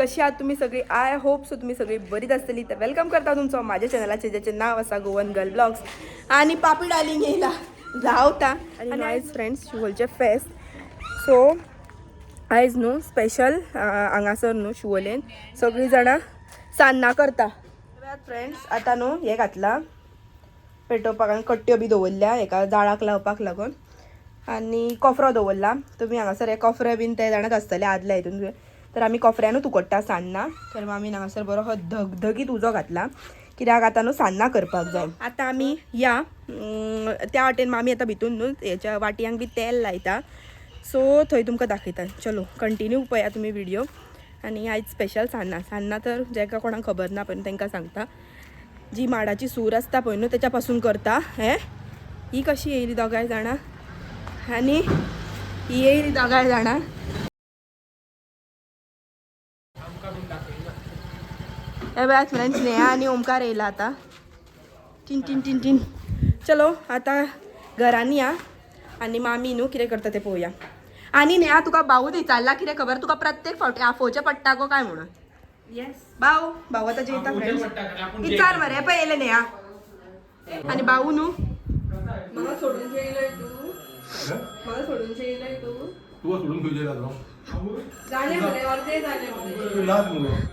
कशी आहात तुम्ही सगळी? आय होप सो तुम्ही सगळी बरीच असतली. तर वेलकम करता तुमचं माझ्या चॅनलाचे ज्याचे नाव असा गोवन गर्ल ब्लॉग्स आणि पापी डार्लिंग येयला जावता आणि आयज फ्रेंड्स शिवोलचे फेस्ट. सो आयज न्हू स्पेशल हांगासर न्हू शिवोलेन सगळीं जाणां सान्नां करता. फ्रेंड्स आतां न्हू हें घातला पेटोवपाक आनी कट्ट्यो बी दवरल्या एका जाळाक लावपाक लागून आनी कोफरो दवरला. तुमी हांगासर हे कोफरे बीन ते जाणात आसतले आदल्या हितून. तर आमी कोफऱ्यानूच उकडटा सान्नां. तर आमी हांगासर बरो हो धगधगीत उजो घातला कित्याक आतां न्हू सान्नां करपाक जाय. आतां आमी या त्या वाटेन आमी आतां भितून न्हू हेच्या वाटयांक बी तेल लायता. सो थंय तुमकां दाखयता. चलो कंटिन्यू पळया तुमी व्हिडिओ. आनी आयज स्पेशल सान्नां तर जेका कोणाक खबर ना पण तांकां सांगता. जी माडाची सूर आसता पळय न्हू तेच्या पासून करता हे. ही कशी येयली दोगांय जाणां आनी ही येयली दोगांय जाणां. हे बघा फ्रेंड्स नेहा आणि ओमकार येयला आता. Tin tin tin tin. चलो आता घरांनी या आनी मामी न्हू कितें करता तें पळोवया. आनी नेहा तुका भाऊ विचारला कितें खबर तुका प्रत्येक फावटी आफोवचें पडटा गो काय म्हणून. येस भाऊ आतां जेयता फ्रेंड्स. विचार मरे पळयलें नेहा. आनी भाऊ न्हू म्हाका सोडून जेयलय तू. म्हाका सोडून जेयलय तू. तू सोडून घेऊ जेला जाले मरे अर्धे जाले मरे.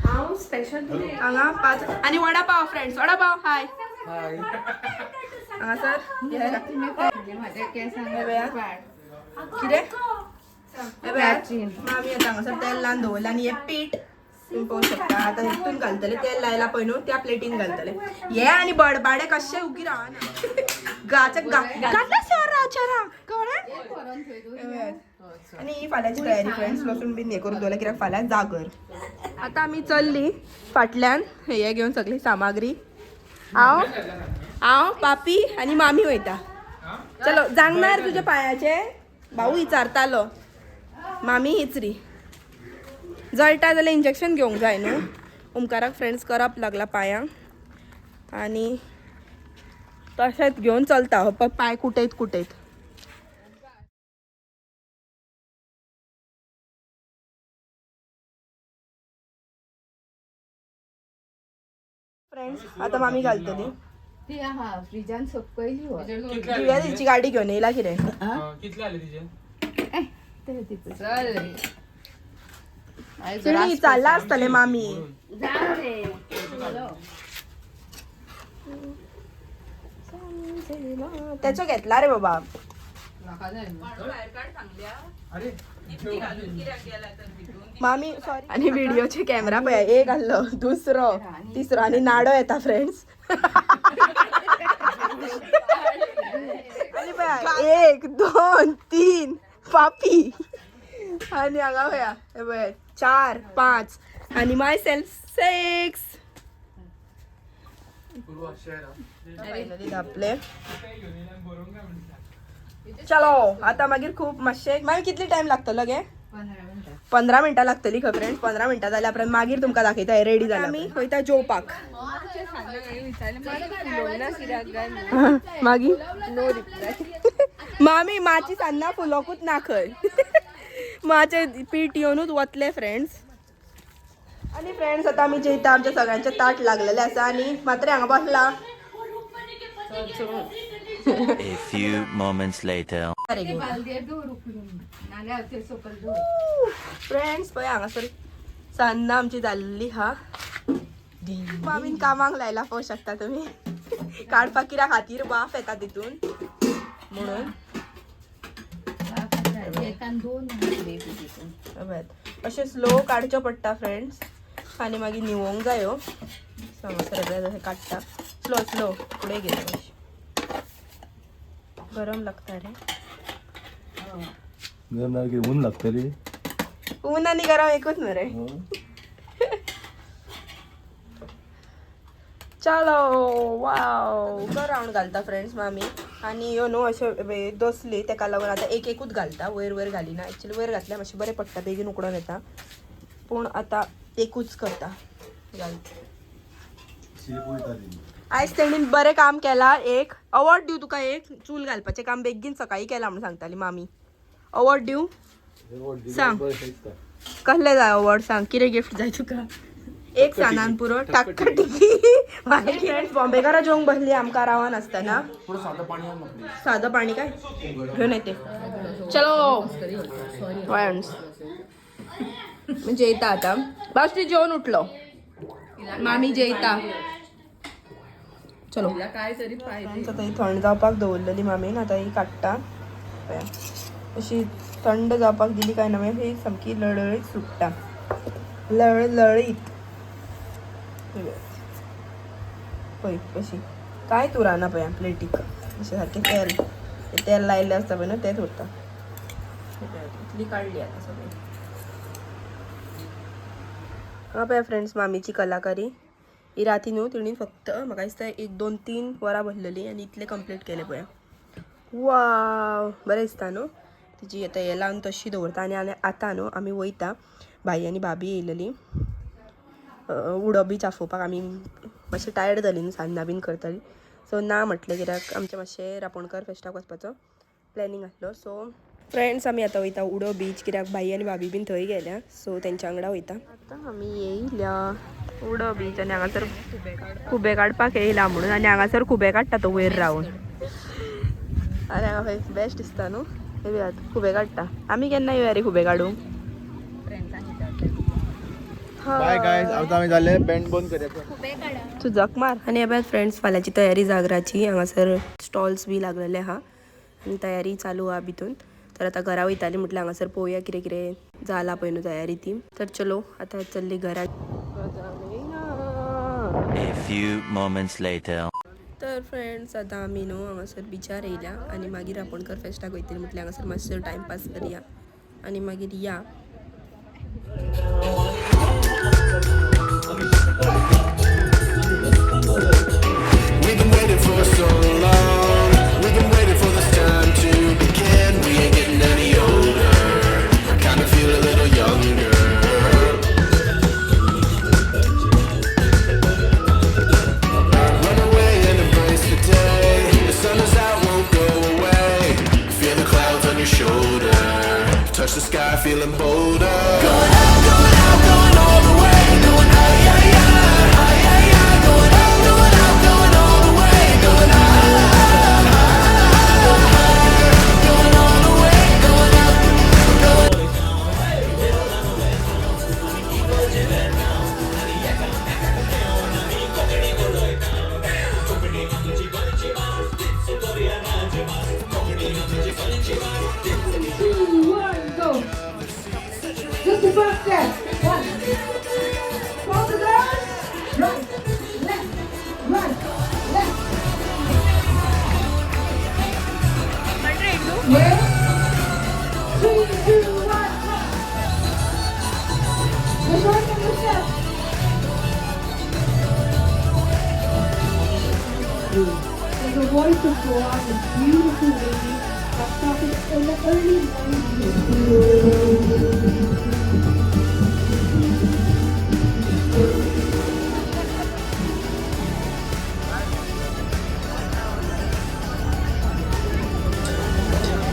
हांव स्पेशल हांगा 5 आनी वडापाव फ्रेंड्स. वडापाव हाय हांगा सर कितें मामी आतां हांगासर तेल लावन दवरलें आनी हें पीठ तुम्ही पळोवंक शकता. आतां हितून घालतले तेल लायला पळय न्हू त्या प्लेटीन घालतले. हे आनी बडबाडे कशे उगी रावना गाचे घातले शहराच्या कळ्ळें. आनी ही फाल्यांची तयारी फ्रेंड्स. लसूण बीन हे करून दवरलें कित्याक फाल्यां जागर. आतां आमी चल्ली फाटल्यान हे घेवन सगळी सामाग्री. हांव पापी आनी मामी वयता. चलो जांगणार तुजे पांयाचे भाऊ विचारतालो. मामी हिचरी जळटा जाल्यार इंजेक्शन घेवंक जाय न्हू. ओमकाराक फ्रेंड्स करप लागला पांयांक आनी तशेंच घेवन चलता हो पांय कुटयत कुटयत. फ्रेंड्स आतां मामी घालतली. फ्रिजान सकयली दिव्या तिची गाडी घेवन येयला कितें. कितले आले तिचे तुम्ही चालला आसतले मामी. त्याचो घेतला रे बाबा. मामी सॉरी. आणि व्हिडिओचे कॅमेरा पळया. एक घाल्लो दुसरो तिसरो आनी नाडो येता फ्रेंड्स. आणि पळया 1 2 3 पापी आणि हांगा पळया हे पळय 4 5 आणि माय सेल्फ 6. आपले चलो आता मागीर खूप मातशें मागीर कितली टाइम लागतलो गे. 15 मिनटां लागतली खंय फ्रेंड्स. 15 मिनटां जाल्या उपरांत मागीर तुमकां दाखयता रेडी जाल्यार आमी वयता जेवपाक. मागीर नो रिप्लाय. मामी माची सान्नां फुलोकूच ना खंय. माचे पीठ येवनूच वतले फ्रेंड्स. आनी फ्रेंड्स आतां आमी जेयता. आमच्या सगळ्यांचे ताट लागलेले आसा आनी मात्र हांगा बसला. A few moments later. Friends पळय हांगासर सान्नां आमची जाल्ली हा. मामीन कामाक लायला पळोवंक शकता तुमी. काडपाक कित्याक खातीर वाफ येता तितून म्हणून. अशें स्लो काडच्यो पडटा फ्रेंड्स आनी मागीर निवोंक जायो. हांगासर जशें काडटा स्लो स्लो फुडें घेता. गरम लागता रे. ऊन लागतली. ऊन आनी गरम एकूच न्हू रे. चलो वाव बरो रावंड घालता फ्रेंड्स मामी. आनी ह्यो न्हू अशे दसली तेका लागून आतां एकूच घालता. वयर घालिना. एक्चुअली वयर घातल्यार मातशें बरें पडटा बेगीन उकडून येता. पूण आतां एकूच करता घालता. आयज तेणीन बरें काम केलां. एक अवॉर्ड दिवं तुका. एक चूल घालपाचें काम बेगीन सकाळी केलां म्हणून सांगताली मामी. अवॉर्ड दिवं सांग. कसले जाय अवॉर्ड सांग किती गिफ्ट जाय तुका एक सानान पुरो टाक्का टिकी माझी फ्रेंड्स बॉम्बेकारा जेवंक बसली आमकां रावान आसतना साधं पाणी काय घेऊन येते चलो फ्रेंड्स जेयता आता बस ती जेवण उठलो मामी जेयता चलो काय तरी पाहिजे आता ही थंड जावपाक दवरलेली मामीन आता ही काडटा अशी थंड जावपाक दिली काय ना ही सामकी लळळीत सुट्टा लळलळीत पळय कशी काय तुराना पळय प्लेटीक अशें सारकें तेल लायिल्लें आसता पळय न्हू तेंच उरता इतली काडली आतां सगळी हां पळय फ्रेंड्स मामीची कलाकारी ही राती न्हू तिणी फक्त म्हाका दिसता 1-2-3 वरां बसलेली आनी इतले कंप्लीट केले पळय वाव बरें दिसता न्हू तिची आतां हें लावन तशी दवरता आनी आतां न्हू आमी वयता भाई आनी भाभी येयलेली उडो बी चाफोवपाक आमी मातशें टायर्ड जाली न्हू सान्नां बीन करताली सो ना म्हटलें कित्याक आमचें मातशें रांपोणकार फेस्ताक वचपाचो प्लॅनिंग आसलो सो फ्रेंड्स आमी आतां वयता उडो बीच कित्याक भाई आनी भाभी बीन थंय गेल्या सो तेंच्या वांगडा वयता आतां आमी येयल्या उडो बीच आनी हांगासर खुबे काडपाक येयला म्हणून आनी हांगासर खुबे काडटा तो वयर रावन आनी हांगा खंय बेस्ट दिसता न्हू हे खुबे काडटा आमी केन्ना येवया रे खुबे काडूंक बाय गायज आता आम्ही झाले बँड बंद करायचं तू जक मार आणि हे फ्रेंड्स फाल्याची तयारी जागराची हांगासर स्टॉल्स बी लागलेले आहा आनी तयारी चालू आहा भितून तर आता घरा वयताली म्हटल्यार हांगासर पळोवया कितें कितें जाला पळय न्हू तयारी ती तर चलो आता चल्ली घरा A few moments later. तर फ्रेंड्स आता आमी न्हू हांगासर बिचार येयल्या आनी मागीर रांपोणकर फेस्ताक वयतली म्हटल्यार हांगासर मातसो टायमपास करया आनी मागीर या We've been waiting for so long. We've been waiting for this time to begin. We ain't getting any older. I kinda feel a little younger. Run away and embrace the day. The sun is out, won't go away. Feel the clouds on your shoulder. Touch the sky, feeling bolder. Going out, going out, going all the way. Going out, yeah, yeah, yeah, yeah. Going out, going out, going all the way. Going out, going all the way. Going out, going. Go. Just the first step. One. Cross the ground. Right. Left. Right. Left. Yeah. 3, 2, 1. The right and the step. There's a voice of God, this beautiful lady that started in the early 90s.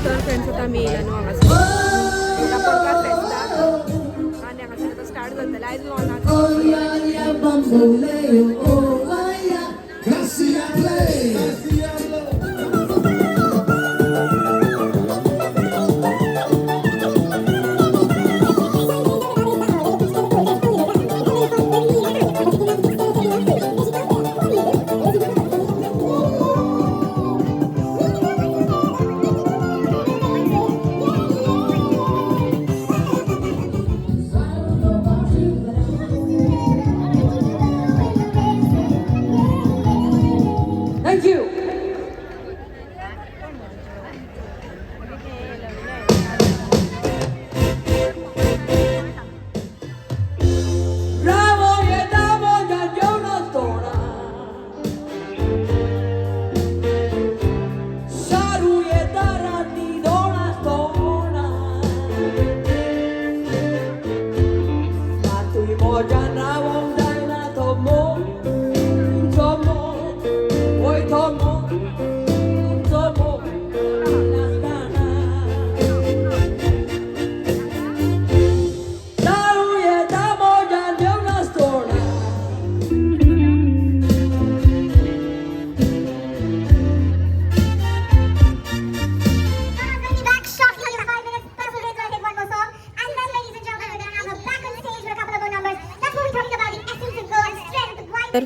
तर friends आता आमी येयला न्हू हांगासर रांपोणकार फेस्ताक आनी हांगासर आतां स्टार्ट जातलें आयज Thank you.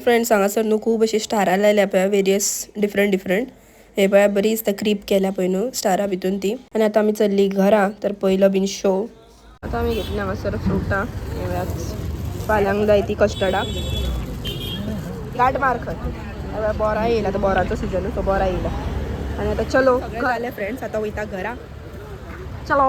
फ्रेंड्स हांगासर न्हू खूब अशी स्टारां लायल्या पळय वेरियस डिफरंट हे पळय बरी दिसता क्रीप केल्या पळय न्हू स्टारां भितून ती आनी आतां आमी चल्ली घरा तर पयलो बीन शो आतां आमी घेतली हांगासर फ्रुटां फाल्यांक जाय ती कस्टर्डा गाठ मार खंय बोरा येयला आतां बोराचो सिजन सो बोरा येयला आनी आतां चलो जालें फ्रेंड्स आतां वयता घरा चलो